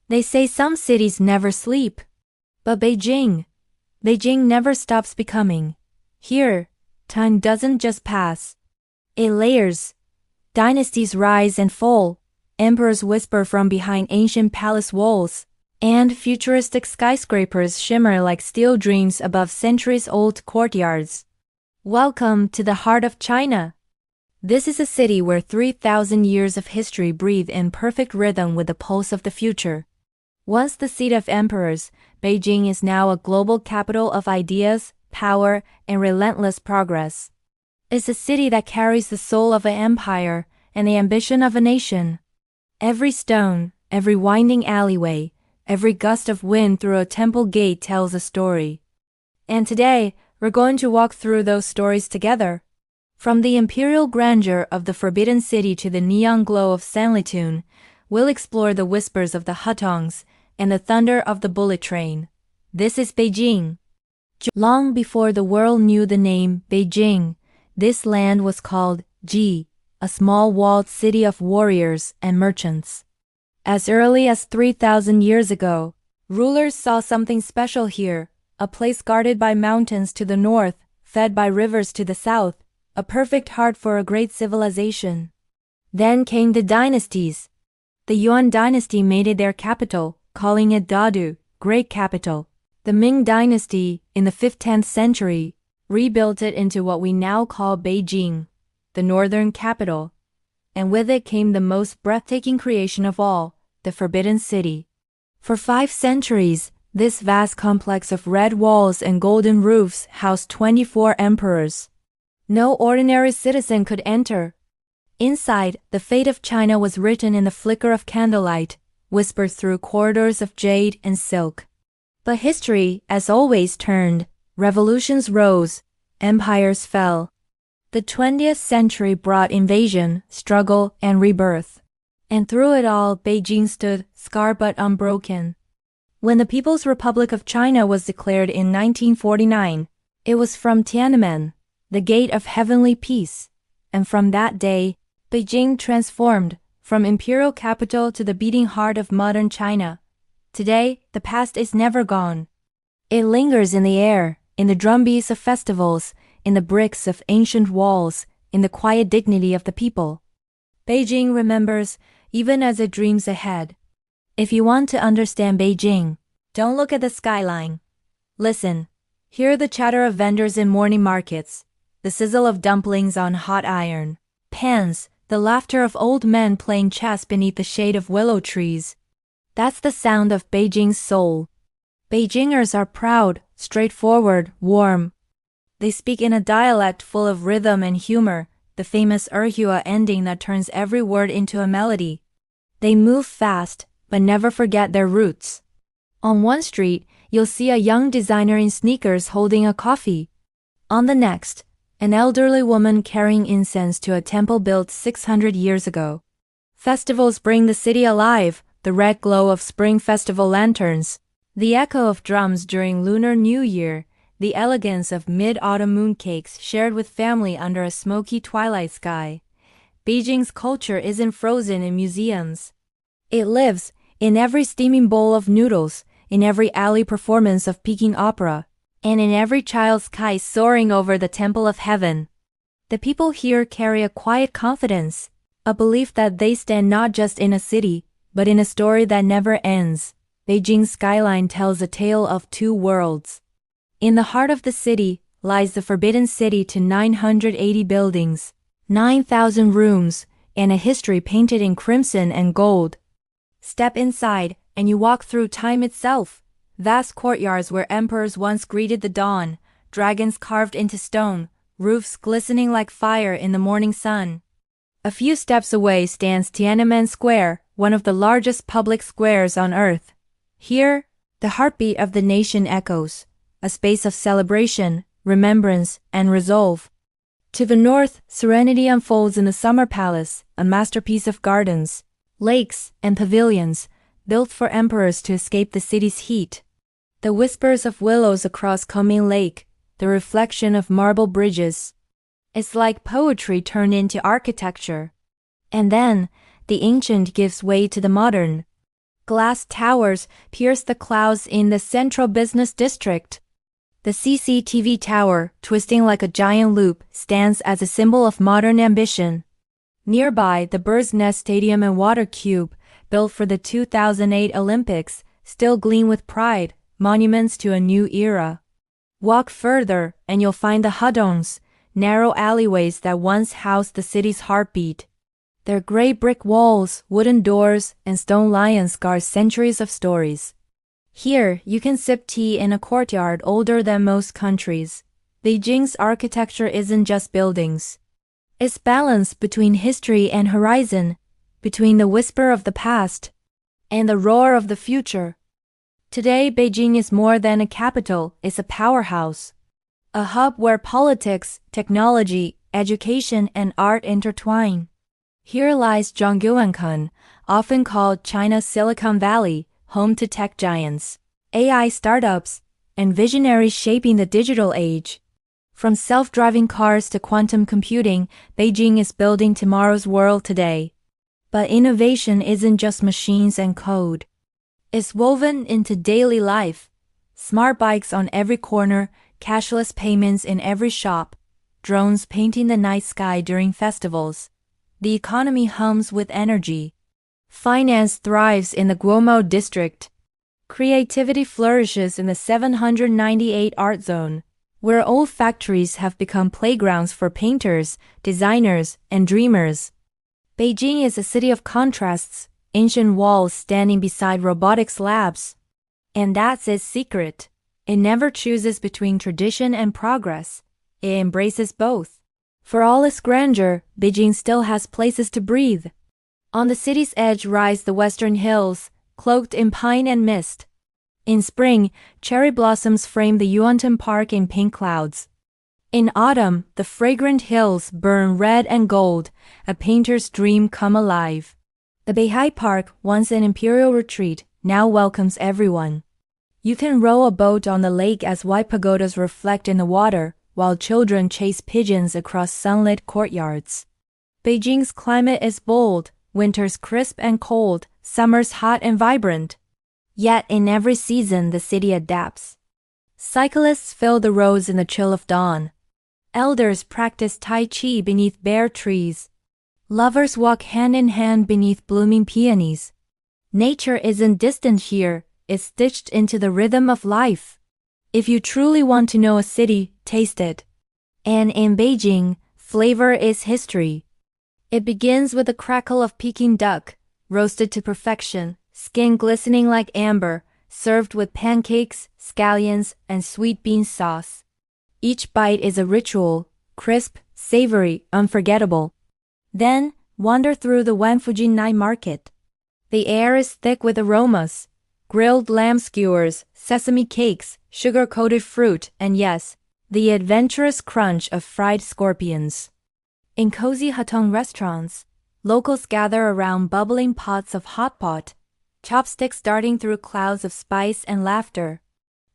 They say some cities never sleep. But Beijing never stops becoming. Here, time doesn't just pass. It layers. Dynasties rise and fall. Emperors whisper from behind ancient palace walls. And futuristic skyscrapers shimmer like steel dreams above centuries-old courtyards. Welcome to the heart of China. This is a city where 3,000 years of history breathe in perfect rhythm with the pulse of the future. Once the seat of emperors, Beijing is now a global capital of ideas, power, and relentless progress. It's a city that carries the soul of an empire and the ambition of a nation. Every stone, every winding alleyway, every gust of wind through a temple gate tells a story. And today, we're going to walk through those stories together. From the imperial grandeur of the Forbidden City to the neon glow of Sanlitun, we'll explore the whispers of the Hutongs and the thunder of the bullet train. This is Beijing. Long before the world knew the name Beijing, this land was called Ji, a small walled city of warriors and merchants. As early as 3,000 years ago, rulers saw something special here, a place guarded by mountains to the north, fed by rivers to the south, a perfect heart for a great civilization. Then came the dynasties. The Yuan dynasty made it their capital, calling it Dadu, great capital. The Ming dynasty, in the 15th century, rebuilt it into what we now call Beijing, the northern capital. And with it came the most breathtaking creation of all, the Forbidden City. For 5 centuries, this vast complex of red walls and golden roofs housed 24 emperors. No ordinary citizen could enter. Inside, the fate of China was written in the flicker of candlelight, whispered through corridors of jade and silk. But history, as always, turned. Revolutions rose, empires fell. The 20th century brought invasion, struggle, and rebirth. And through it all, Beijing stood, scarred but unbroken. When the People's Republic of China was declared in 1949, it was from Tiananmen, the gate of heavenly peace. And from that day, Beijing transformed, from imperial capital to the beating heart of modern China. Today, the past is never gone. It lingers in the air, in the drumbeats of festivals, in the bricks of ancient walls, in the quiet dignity of the people. Beijing remembers, even as it dreams ahead. If you want to understand Beijing, don't look at the skyline. Listen. Hear the chatter of vendors in morning markets, the sizzle of dumplings on hot iron, pans, the laughter of old men playing chess beneath the shade of willow trees. That's the sound of Beijing's soul. Beijingers are proud, straightforward, warm. They speak in a dialect full of rhythm and humor, the famous erhua ending that turns every word into a melody. They move fast, but never forget their roots. On one street, you'll see a young designer in sneakers holding a coffee. On the next, an elderly woman carrying incense to a temple built 600 years ago. Festivals bring the city alive, the red glow of spring festival lanterns, the echo of drums during Lunar New Year, the elegance of mid-autumn mooncakes shared with family under a smoky twilight sky. Beijing's culture isn't frozen in museums. It lives in every steaming bowl of noodles, in every alley performance of Peking opera, and in every child's kite soaring over the temple of heaven. The people here carry a quiet confidence, a belief that they stand not just in a city, but in a story that never ends. Beijing's skyline tells a tale of 2 worlds. In the heart of the city lies the Forbidden City to 980 buildings, 9,000 rooms, and a history painted in crimson and gold. Step inside, and you walk through time itself. Vast courtyards where emperors once greeted the dawn, dragons carved into stone, roofs glistening like fire in the morning sun. A few steps away stands Tiananmen Square, one of the largest public squares on earth. Here, the heartbeat of the nation echoes, a space of celebration, remembrance, and resolve. To the north, serenity unfolds in the Summer Palace, a masterpiece of gardens, lakes, and pavilions, built for emperors to escape the city's heat. The whispers of willows across Kunming Lake, the reflection of marble bridges. It's like poetry turned into architecture. And then, the ancient gives way to the modern. Glass towers pierce the clouds in the central business district. The CCTV tower, twisting like a giant loop, stands as a symbol of modern ambition. Nearby, the Bird's Nest Stadium and Water Cube, built for the 2008 Olympics, still gleam with pride, monuments to a new era. Walk further, and you'll find the Hutongs, narrow alleyways that once housed the city's heartbeat. Their gray brick walls, wooden doors, and stone lions guard centuries of stories. Here, you can sip tea in a courtyard older than most countries. Beijing's architecture isn't just buildings. It's balance between history and horizon, between the whisper of the past and the roar of the future. Today, Beijing is more than a capital, it's a powerhouse. A hub where politics, technology, education, and art intertwine. Here lies Zhongyuancun, often called China's Silicon Valley, home to tech giants, AI startups, and visionaries shaping the digital age. From self-driving cars to quantum computing, Beijing is building tomorrow's world today. But innovation isn't just machines and code. It's woven into daily life. Smart bikes on every corner, cashless payments in every shop, drones painting the night sky during festivals. The economy hums with energy. Finance thrives in the Guomao district. Creativity flourishes in the 798 Art Zone, where old factories have become playgrounds for painters, designers, and dreamers. Beijing is a city of contrasts, ancient walls standing beside robotics labs. And that's its secret. It never chooses between tradition and progress. It embraces both. For all its grandeur, Beijing still has places to breathe. On the city's edge rise the western hills, cloaked in pine and mist. In spring, cherry blossoms frame the Yuantan Park in pink clouds. In autumn, the fragrant hills burn red and gold, a painter's dream come alive. The Beihai Park, once an imperial retreat, now welcomes everyone. You can row a boat on the lake as white pagodas reflect in the water, while children chase pigeons across sunlit courtyards. Beijing's climate is bold, winters crisp and cold, summers hot and vibrant. Yet in every season the city adapts. Cyclists fill the roads in the chill of dawn. Elders practice Tai Chi beneath bare trees. Lovers walk hand in hand beneath blooming peonies. Nature isn't distant here, it's stitched into the rhythm of life. If you truly want to know a city, taste it. And in Beijing, flavor is history. It begins with the crackle of Peking duck, roasted to perfection, skin glistening like amber, served with pancakes, scallions, and sweet bean sauce. Each bite is a ritual, crisp, savory, unforgettable. Then, wander through the Wanfujing night market. The air is thick with aromas. Grilled lamb skewers, sesame cakes, sugar-coated fruit, and yes, the adventurous crunch of fried scorpions. In cozy Hutong restaurants, locals gather around bubbling pots of hot pot, chopsticks darting through clouds of spice and laughter.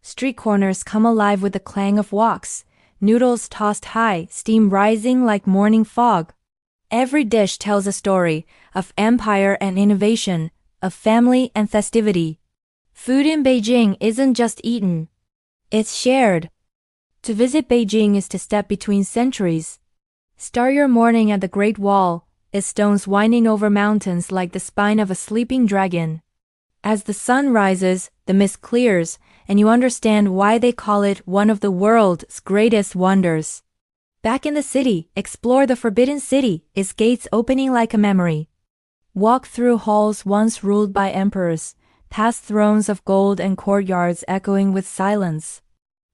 Street corners come alive with the clang of woks, noodles tossed high, steam rising like morning fog. Every dish tells a story of empire and innovation, of family and festivity. Food in Beijing isn't just eaten. It's shared. To visit Beijing is to step between centuries. Start your morning at the Great Wall, its stones winding over mountains like the spine of a sleeping dragon. As the sun rises, the mist clears, and you understand why they call it one of the world's greatest wonders. Back in the city, explore the Forbidden City, its gates opening like a memory. Walk through halls once ruled by emperors, past thrones of gold and courtyards echoing with silence.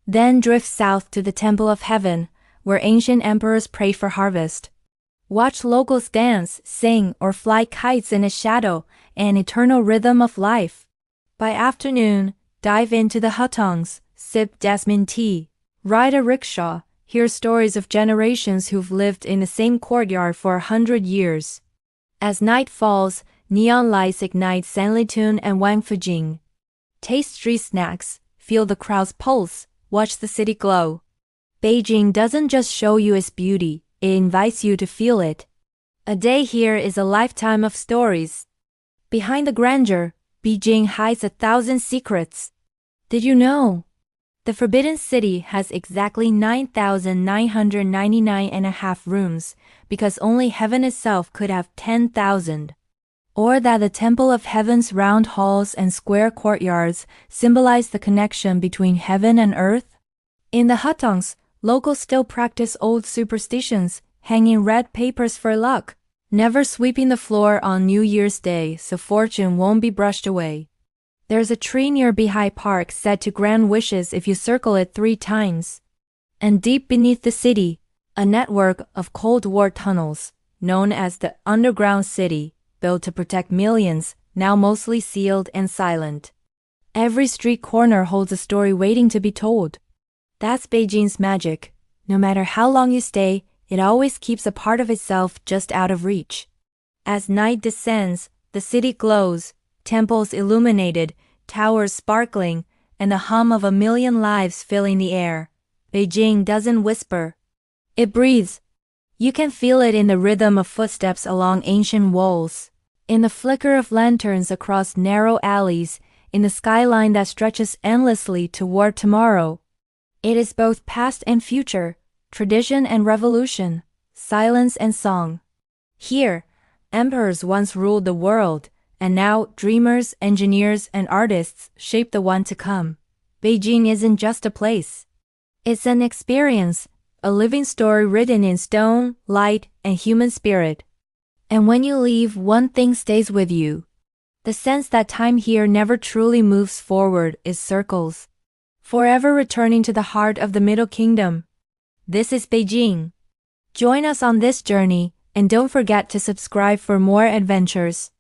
Then drift south to the Temple of Heaven, where ancient emperors prayed for harvest. Watch locals dance, sing, or fly kites in its shadow, an eternal rhythm of life. By afternoon, dive into the Hutongs, sip jasmine tea, ride a rickshaw, hear stories of generations who've lived in the same courtyard for 100 years. As night falls, neon lights ignite Sanlitun and Wanfujing. Taste street snacks, feel the crowd's pulse, watch the city glow. Beijing doesn't just show you its beauty, it invites you to feel it. A day here is a lifetime of stories. Behind the grandeur, Beijing hides 1,000 secrets. Did you know? The Forbidden City has exactly 9,999.5 rooms, because only heaven itself could have 10,000. Or that the Temple of Heaven's round halls and square courtyards symbolize the connection between heaven and earth? In the Hutongs, locals still practice old superstitions, hanging red papers for luck, never sweeping the floor on New Year's Day so fortune won't be brushed away. There's a tree near Beihai Park said to grant wishes if you circle it 3 times. And deep beneath the city, a network of Cold War tunnels, known as the Underground City, built to protect millions, now mostly sealed and silent. Every street corner holds a story waiting to be told. That's Beijing's magic. No matter how long you stay, it always keeps a part of itself just out of reach. As night descends, the city glows, temples illuminated, towers sparkling, and the hum of 1,000,000 lives filling the air. Beijing doesn't whisper. It breathes. You can feel it in the rhythm of footsteps along ancient walls, in the flicker of lanterns across narrow alleys, in the skyline that stretches endlessly toward tomorrow. It is both past and future, tradition and revolution, silence and song. Here, emperors once ruled the world, and now dreamers, engineers, and artists shape the one to come. Beijing isn't just a place. It's an experience, a living story written in stone, light, and human spirit. And when you leave, one thing stays with you. The sense that time here never truly moves forward, it circles, forever returning to the heart of the Middle Kingdom. This is Beijing. Join us on this journey, and don't forget to subscribe for more adventures.